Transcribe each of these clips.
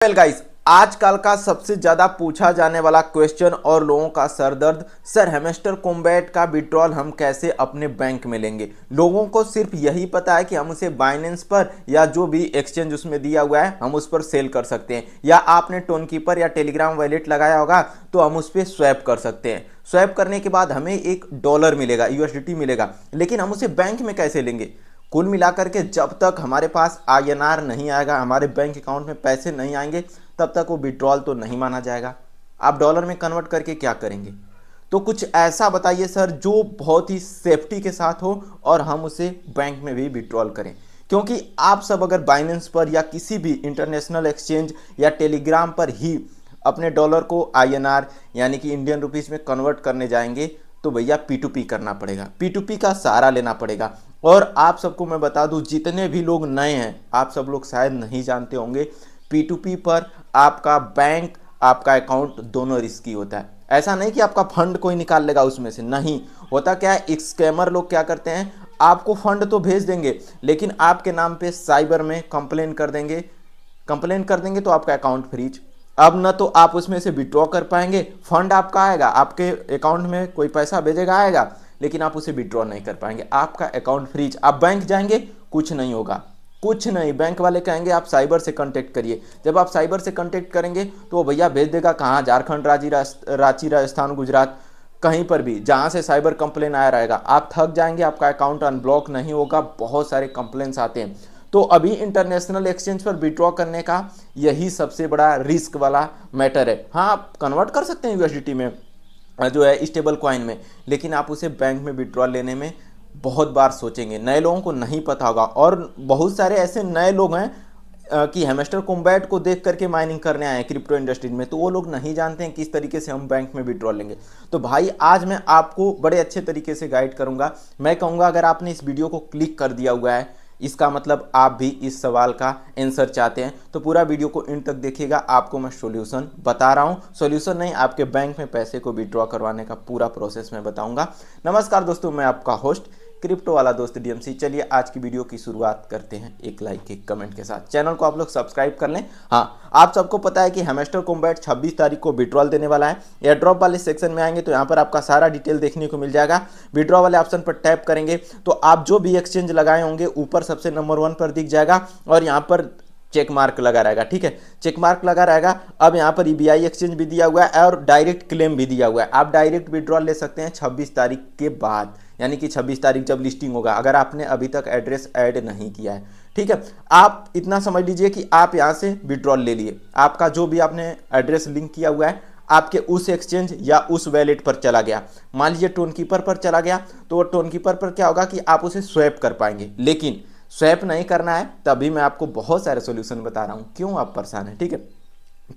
Well guys, आजकल का सबसे ज्यादा पूछा जाने वाला क्वेश्चन और लोगों का सरदर्द, सर हैमस्टर कॉम्बैट का विड्रॉल हम कैसे अपने बैंक में लेंगे। लोगों को सिर्फ यही पता है कि हम उसे बाइनेंस पर या जो भी एक्सचेंज उसमें दिया हुआ है हम उस पर सेल कर सकते हैं, या आपने टोनकीपर या टेलीग्राम वॉलेट लगाया होगा तो हम उस पर स्वैप कर सकते हैं। स्वैप करने के बाद हमें $1 मिलेगा, यूएसडीटी मिलेगा, लेकिन हम उसे बैंक में कैसे लेंगे। कुल मिलाकर के जब तक हमारे पास आईएनआर नहीं आएगा, हमारे बैंक अकाउंट में पैसे नहीं आएंगे, तब तक वो विड्रॉल तो नहीं माना जाएगा। आप डॉलर में कन्वर्ट करके क्या करेंगे? तो कुछ ऐसा बताइए सर जो बहुत ही सेफ्टी के साथ हो और हम उसे बैंक में भी विड्रॉल करें। क्योंकि आप सब अगर बाइनेंस पर या किसी भी इंटरनेशनल एक्सचेंज या टेलीग्राम पर ही अपने डॉलर को आईएनआर यानी कि इंडियन रुपीस में कन्वर्ट करने जाएंगे तो भैया P2P करना पड़ेगा, P2P का सहारा लेना पड़ेगा। और आप सबको मैं बता दूं, जितने भी लोग नए हैं, आप सब लोग शायद नहीं जानते होंगे, P2P पर आपका बैंक, आपका अकाउंट दोनों रिस्की होता है। ऐसा नहीं कि आपका फंड कोई निकाल लेगा उसमें से, नहीं होता। क्या है, स्कैमर लोग क्या करते हैं, आपको फंड तो भेज देंगे लेकिन आपके नाम पे साइबर में कंप्लेन कर देंगे। कंप्लेन कर देंगे तो आपका अकाउंट फ्रीज। अब न तो आप उसमें से विड्रॉ कर पाएंगे, फंड आपका आएगा, आपके अकाउंट में कोई पैसा भेजेगा आएगा, लेकिन आप उसे विड्रॉ नहीं कर पाएंगे, आपका अकाउंट फ्रीज। आप बैंक जाएंगे, कुछ नहीं होगा, कुछ नहीं। बैंक वाले कहेंगे आप साइबर से कांटेक्ट करिए। जब आप साइबर से कांटेक्ट करेंगे तो वो भैया भेज देगा कहाँ, झारखंड, रांची, राजस्थान, गुजरात, कहीं पर भी जहाँ से साइबर कंप्लेन आया रहेगा। आप थक जाएंगे, आपका अकाउंट अनब्लॉक नहीं होगा, बहुत सारे कंप्लेंट्स आते हैं। तो अभी इंटरनेशनल एक्सचेंज पर विड्रॉ करने का यही सबसे बड़ा रिस्क वाला मैटर है। हाँ, आप कन्वर्ट कर सकते हैं यूएसडीटी में, जो है स्टेबल कॉइन में, लेकिन आप उसे बैंक में विड्रॉ लेने में बहुत बार सोचेंगे। नए लोगों को नहीं पता होगा, और बहुत सारे ऐसे नए लोग हैं कि हैमस्टर कॉम्बैट को देख करके माइनिंग करने आए हैं क्रिप्टो इंडस्ट्री में, तो वो लोग नहीं जानते हैं किस तरीके से हम बैंक में विड्रॉ लेंगे। तो भाई आज मैं आपको बड़े अच्छे तरीके से गाइड करूंगा। मैं कहूँगा अगर आपने इस वीडियो को क्लिक कर दिया हुआ है, इसका मतलब आप भी इस सवाल का आंसर चाहते हैं, तो पूरा वीडियो को इन तक देखिएगा। आपको मैं सॉल्यूशन बता रहा हूं, सॉल्यूशन नहीं, आपके बैंक में पैसे को विड्रॉ करवाने का पूरा प्रोसेस मैं बताऊंगा। नमस्कार दोस्तों, मैं आपका होस्ट क्रिप्टो वाला दोस्त डीएमसी। चलिए आज की वीडियो की शुरुआत करते हैं एक लाइक एक कमेंट के साथ। चैनल को आप लोग सब्सक्राइब कर लें। हाँ, आप सबको पता है कि हैमस्टर कॉम्बैट 26 तारीख को विड्रॉल देने वाला है। एयर ड्रॉप वाले सेक्शन में आएंगे तो यहाँ पर आपका सारा डिटेल देखने को मिल जाएगा। विड्रॉ वाले ऑप्शन पर टैप करेंगे तो आप जो भी एक्सचेंज लगाए होंगे ऊपर सबसे नंबर 1 पर दिख जाएगा, और यहाँ पर चेक मार्क लगा रहेगा। ठीक है, चेक मार्क लगा रहेगा। अब यहाँ पर ईबीआई एक्सचेंज भी दिया हुआ है और डायरेक्ट क्लेम भी दिया हुआ है। आप डायरेक्ट विड्रॉल ले सकते हैं 26 तारीख के बाद, यानी कि 26 तारीख जब लिस्टिंग होगा, अगर आपने अभी तक एड्रेस ऐड नहीं किया है। ठीक है, आप इतना समझ लीजिए कि आप यहाँ से विड्रॉल ले लिए, आपका जो भी आपने एड्रेस लिंक किया हुआ है आपके उस एक्सचेंज या उस वैलेट पर चला गया। मान लीजिए टोनकीपर पर चला गया, तो टोनकीपर पर क्या होगा कि आप उसे स्वैप कर पाएंगे, लेकिन स्वैप नहीं करना है तभी मैं आपको बहुत सारे सॉल्यूशन बता रहा हूं, क्यों आप परेशान हैं। ठीक है,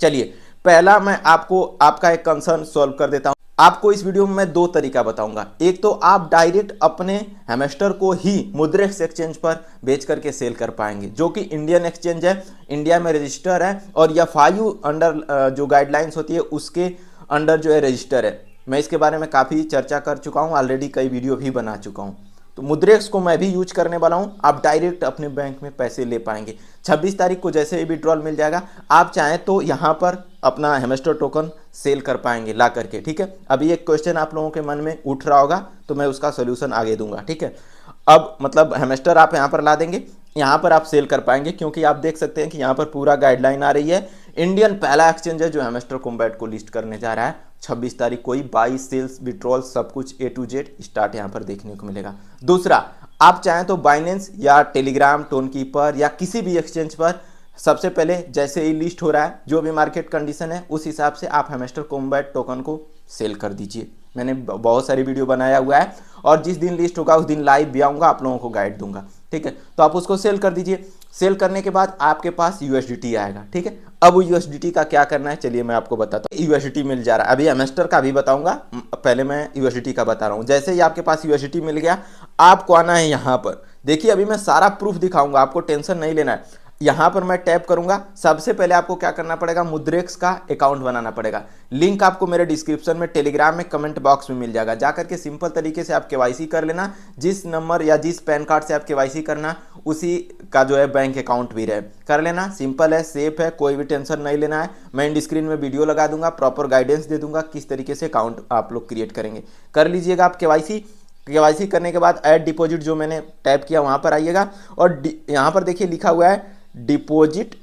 चलिए पहला मैं आपको आपका एक कंसर्न सॉल्व कर देता हूं। आपको इस वीडियो में मैं 2 तरीका बताऊंगा। एक तो आप डायरेक्ट अपने हैमस्टर को ही मुद्रेक्स एक्सचेंज पर बेच करके सेल कर पाएंगे, जो कि इंडियन एक्सचेंज है, इंडिया में रजिस्टर है, और यह 5 अंडर जो गाइडलाइंस होती है उसके अंडर जो है रजिस्टर है। मैं इसके बारे में काफ़ी चर्चा कर चुका हूँ, ऑलरेडी कई वीडियो भी बना चुका हूँ। तो मुद्रेक्स को मैं भी यूज करने वाला हूं। आप डायरेक्ट अपने बैंक में पैसे ले पाएंगे। 26 तारीख को जैसे ही विड्रॉल मिल जाएगा, आप चाहें तो यहां पर अपना हैमस्टर टोकन सेल कर पाएंगे ला करके। ठीक है, अभी एक क्वेश्चन आप लोगों के मन में उठ रहा होगा तो मैं उसका सोल्यूशन आगे दूंगा। ठीक है, अब मतलब हैमस्टर आप यहां पर ला देंगे, यहां पर आप सेल कर पाएंगे, क्योंकि आप देख सकते हैं कि यहां पर पूरा गाइडलाइन आ रही है। इंडियन पहला एक्सचेंज है जो हैमस्टर कॉम्बैट को लिस्ट करने जा रहा है 26 तारीख को ही। बाई, सेल्स, विड्रॉल सब कुछ A to Z स्टार्ट यहाँ पर देखने को मिलेगा। दूसरा, आप चाहें तो बाइनेंस या टेलीग्राम, टोनकीपर या किसी भी एक्सचेंज पर सबसे पहले जैसे ही लिस्ट हो रहा है, जो भी मार्केट कंडीशन है उस हिसाब से आप हैमस्टर कॉम्बैट टोकन को सेल कर दीजिए। मैंने बहुत सारी वीडियो बनाया हुआ है, और जिस दिन लिस्ट होगा उस दिन लाइव भी आऊँगा, आप लोगों को गाइड दूंगा। ठीक है, तो आप उसको सेल कर दीजिए। सेल करने के बाद आपके पास यूएसडीटी आएगा। ठीक है, अब यूएसडीटी का क्या करना है चलिए मैं आपको बताता हूँ। यूएसडीटी मिल जा रहा है, अभी हैमस्टर का भी बताऊंगा, पहले मैं यूएसडीटी का बता रहा हूँ। जैसे ही आपके पास यूएसडीटी मिल गया, आपको आना है यहाँ पर। देखिए अभी मैं सारा प्रूफ दिखाऊंगा, आपको टेंशन नहीं लेना है। यहाँ पर मैं टैप करूंगा। सबसे पहले आपको क्या करना पड़ेगा, मुद्रेक्स का अकाउंट बनाना पड़ेगा। लिंक आपको मेरे डिस्क्रिप्शन में टेलीग्राम में कमेंट बॉक्स में मिल जाएगा। जाकर के सिंपल तरीके से आप केवाईसी कर लेना। जिस नंबर या जिस पैन कार्ड से आप केवाईसी करना उसी का जो है बैंक अकाउंट भी रहे, कर लेना। सिंपल है, सेफ है, कोई भी टेंशन नहीं लेना है। मैं इंड स्क्रीन में वीडियो लगा दूंगा, प्रॉपर गाइडेंस दे दूंगा किस तरीके से अकाउंट आप लोग क्रिएट करेंगे। कर लीजिएगा आप केवाईसी करने के बाद ऐड डिपॉजिट जो मैंने टैप किया वहाँ पर आइएगा और यहाँ पर देखिए लिखा हुआ है डिपॉजिट,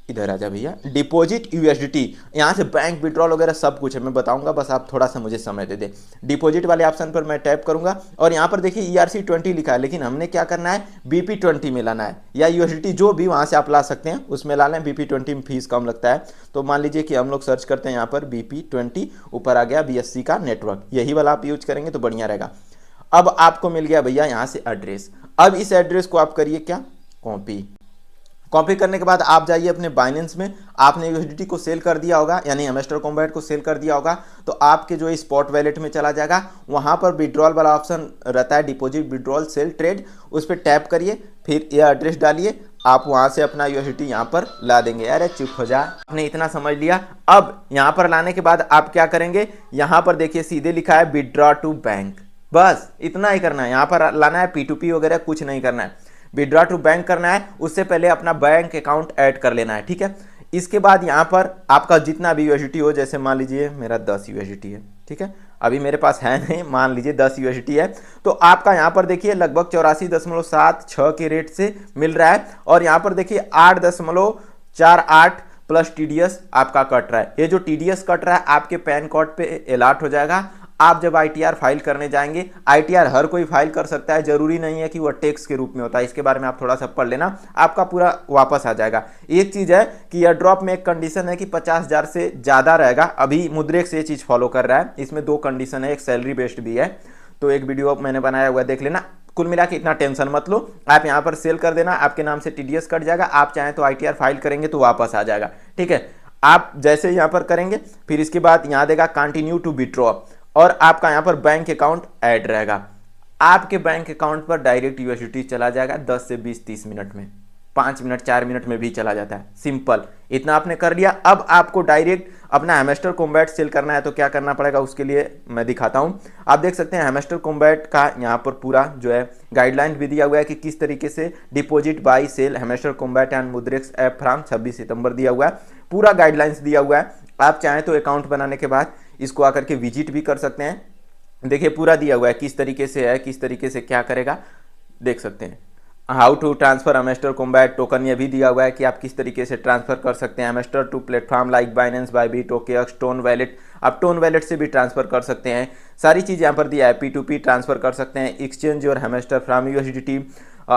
इधर आ जा भैया, डिपॉजिट यूएसडीटी। यहाँ से बैंक विड्रॉल वगैरह सब कुछ है, मैं बताऊंगा, बस आप थोड़ा सा मुझे समय दे दें। डिपॉजिट वाले ऑप्शन पर मैं टैप करूंगा और यहाँ पर देखिए ERC20 लिखा है, लेकिन हमने क्या करना है, BP20 में लाना है या यूएसडीटी जो भी वहाँ से आप ला सकते हैं उसमें ला लें। BP20 में फीस कम लगता है, तो मान लीजिए कि हम लोग सर्च करते हैं यहाँ पर BP20, ऊपर आ गया BSC का नेटवर्क, यही वाला आप यूज करेंगे तो बढ़िया रहेगा। अब आपको मिल गया भैया यहाँ से एड्रेस। अब इस एड्रेस को आप करिए क्या, कॉपी करने के बाद आप जाइए अपने बाइनेंस में। आपने यूएसडीटी को सेल कर दिया होगा, यानी हेमेस्टर कॉम्बैट को सेल कर दिया होगा, तो आपके जो स्पॉट वैलेट में चला जाएगा। वहां पर विड्रॉल वाला ऑप्शन रहता है, डिपॉजिट विड्रॉल सेल ट्रेड, उस पर टैप करिए, फिर ये एड्रेस डालिए, आप वहां से अपना यूएसडीटी यहाँ पर ला देंगे। अरे चुप हो जा, आपने इतना समझ लिया। अब यहाँ पर लाने के बाद आप क्या करेंगे, यहाँ पर देखिए सीधे लिखा है विड्रॉ टू बैंक, बस इतना ही करना है। यहाँ पर लाना है, P2P वगैरह कुछ नहीं करना है, विड्रॉ टू बैंक करना है। उससे पहले अपना बैंक अकाउंट ऐड कर लेना है, ठीक है। इसके बाद यहाँ पर आपका जितना भी यूएसडीटी हो, जैसे मान लीजिए मेरा 10 यूएसडीटी है, ठीक है, अभी मेरे पास है नहीं, मान लीजिए 10 यूएसडीटी है, तो आपका यहाँ पर देखिए लगभग 84.76 के रेट से मिल रहा है। और यहाँ पर देखिए 8.48 प्लस TDS आपका कट रहा है। ये जो TDS कट रहा है आपके पैन कार्ड पे अलर्ट हो जाएगा। आप जब ITR फाइल करने जाएंगे, ITR हर कोई फाइल कर सकता है, जरूरी नहीं है कि वह टैक्स के रूप में होता है। इसके बारे में आप थोड़ा सा पढ़ लेना, आपका पूरा वापस आ जाएगा। एक चीज है कि एयर ड्रॉप में एक कंडीशन है कि 50,000 से ज्यादा रहेगा। अभी मुद्रेक्स ये चीज फॉलो कर रहा है, इसमें 2 कंडीशन है, एक सैलरी बेस्ड भी है, तो एक वीडियो मैंने बनाया हुआ है, देख लेना। कुल मिला के इतना टेंशन मत लो, आप यहाँ पर सेल कर देना, आपके नाम से TDS कट जाएगा। आप चाहें तो ITR फाइल करेंगे तो वापस आ जाएगा, ठीक है। आप जैसे यहाँ पर करेंगे, फिर इसके बाद यहाँ देगा कंटिन्यू टू विड्रॉ, और आपका यहाँ पर बैंक अकाउंट ऐड रहेगा। आपके बैंक अकाउंट पर डायरेक्ट यूएसडीटी चला जाएगा 10 से 20-30 मिनट में, 5 मिनट 4 मिनट में भी चला जाता है। सिंपल, इतना आपने कर लिया। अब आपको डायरेक्ट अपना हेमेस्टर कॉम्बैट सेल करना है, तो क्या करना पड़ेगा उसके लिए मैं दिखाता हूं। आप देख सकते हैं हेमेस्टर कॉम्बैट का यहाँ पर पूरा जो है गाइडलाइन भी दिया हुआ है कि किस तरीके से deposit by sell Hamster Kombat and Mudrex app from 26 सितंबर दिया हुआ है, पूरा गाइडलाइंस दिया हुआ है। आप चाहें तो अकाउंट बनाने के बाद इसको आकर के विजिट भी कर सकते हैं। देखिए पूरा दिया हुआ है किस तरीके से है, किस तरीके से क्या करेगा, देख सकते हैं। How to transfer Hamster Kombat token, ये भी दिया हुआ है कि आप किस तरीके से ट्रांसफर कर सकते हैं Hamster to platform like Binance, Bybit, OKX, TON wallet. आप टोन वैलेट से भी ट्रांसफर कर सकते हैं, सारी चीज़ यहाँ पर दिया है। P2P ट्रांसफर कर सकते हैं, एक्सचेंज और हेमेस्टर फ्रॉम USDT।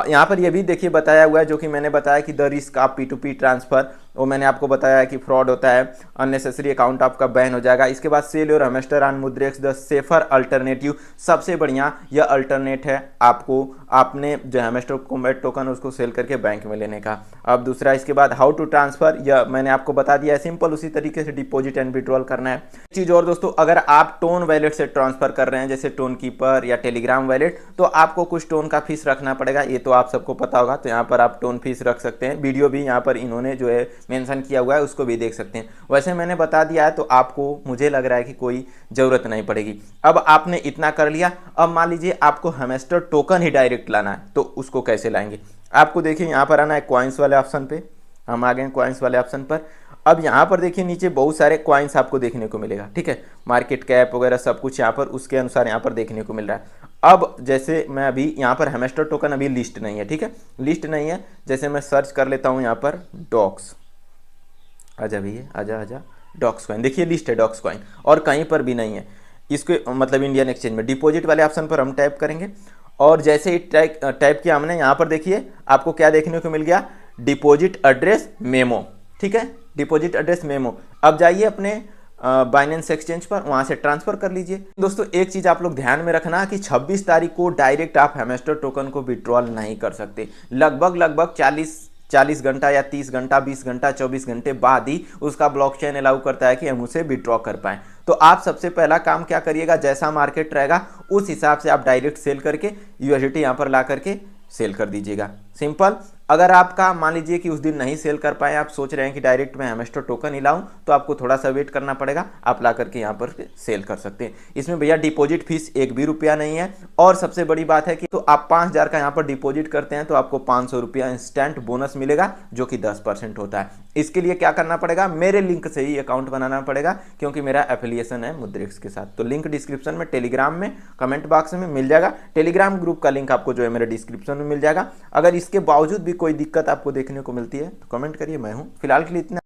यहाँ पर ये भी देखिए बताया हुआ है, जो कि मैंने बताया कि the risk of P2P transfer, वो मैंने आपको बताया है कि फ्रॉड होता है, अननेसेसरी अकाउंट आपका बैन हो जाएगा। इसके बाद सेल और Hamster on Mudrex the safer alternative, सबसे बढ़िया यह अल्टरनेट है आपको आपने जो हेमेस्टर कॉम्बैट टोकन उसको सेल करके बैंक में लेने का। अब दूसरा, इसके बाद हाउ टू ट्रांसफर, यह मैंने आपको बता दिया है, सिंपल उसी तरीके से डिपॉजिट एंड विड्रॉल करना है। चीज़ और दोस्तों, अगर आप टोन वैलेट से ट्रांसफर कर रहे हैं जैसे टोन कीपर या टेलीग्राम वैलेट, तो आपको कुछ टोन का फीस रखना पड़ेगा, ये तो आप सबको पता होगा। तो यहाँ पर आप टोन फीस रख सकते हैं, वीडियो भी यहाँ पर इन्होंने जो है मेंशन किया हुआ है, उसको भी देख सकते हैं। वैसे मैंने बता दिया है, तो आपको मुझे लग रहा है कि कोई ज़रूरत नहीं पड़ेगी। अब आपने इतना कर लिया, अब मान लीजिए आपको हेमेस्टर टोकन ही डायरेक्ट लाना है, तो उसको कैसे लाएंगे। आपको देखिए यहाँ पर आना है कॉइन्स वाले ऑप्शन पे, हम आ गए कॉइन्स वाले ऑप्शन पर। अब यहाँ पर देखिए नीचे बहुत सारे कॉइन्स आपको देखने को मिलेगा, ठीक है, मार्केट कैप वगैरह सब कुछ यहाँ पर उसके अनुसार यहाँ पर देखने को मिल रहा है। अब जैसे मैं अभी यहाँ पर हेमेस्टर टोकन अभी लिस्ट नहीं है, ठीक है, लिस्ट नहीं है, जैसे मैं सर्च कर लेता हूँ यहाँ पर डॉक्स, आजा भैया आजा डॉक्स कॉइन, देखिए लिस्ट है डॉक्स कॉइन, और कहीं पर भी नहीं है इसको, मतलब इंडियन एक्सचेंज में। डिपॉजिट वाले ऑप्शन पर हम टैप करेंगे, और जैसे ही टाइप किया हमने, यहाँ पर देखिए आपको क्या देखने को मिल गया, डिपॉजिट एड्रेस मेमो, ठीक है, डिपॉजिट एड्रेस मेमो। अब जाइए अपने बाइनेंस एक्सचेंज पर, वहां से ट्रांसफर कर लीजिए। दोस्तों एक चीज आप लोग ध्यान में रखना कि 26 तारीख को डायरेक्ट आप हेमेस्टर टोकन को विड्रॉल नहीं कर सकते। लगभग 40 घंटा या 30 घंटा, 20 घंटा, 24 घंटे बाद ही उसका ब्लॉकचेन अलाउ करता है कि हम उसे विड्रॉ कर पाएं। तो आप सबसे पहला काम क्या करिएगा, जैसा मार्केट रहेगा उस हिसाब से आप डायरेक्ट सेल करके यूएसडीटी यहाँ पर ला करके सेल कर दीजिएगा। सिंपल, अगर आपका मान लीजिए कि उस दिन नहीं सेल कर पाए, आप सोच रहे हैं कि डायरेक्ट मैं हैमस्टर टोकन ही लाऊं, तो आपको थोड़ा सा वेट करना पड़ेगा, आप ला करके यहाँ पर सेल कर सकते हैं। इसमें भैया डिपॉजिट फीस एक भी रुपया नहीं है। और सबसे बड़ी बात है कि तो आप 5,000 का यहाँ पर डिपॉजिट करते हैं तो आपको 500 रुपया इंस्टेंट बोनस मिलेगा, जो कि 10% होता है। इसके लिए क्या करना पड़ेगा, मेरे लिंक से ही अकाउंट बनाना पड़ेगा, क्योंकि मेरा एफिलिएशन है मुद्रिक्स के साथ। तो लिंक डिस्क्रिप्शन में, टेलीग्राम में, कमेंट बॉक्स में मिल जाएगा। टेलीग्राम ग्रुप का लिंक आपको जो है मेरे डिस्क्रिप्शन में मिल जाएगा। अगर इसके बावजूद भी कोई दिक्कत आपको देखने को मिलती है तो कमेंट करिए, मैं हूँ। फिलहाल के लिए इतना।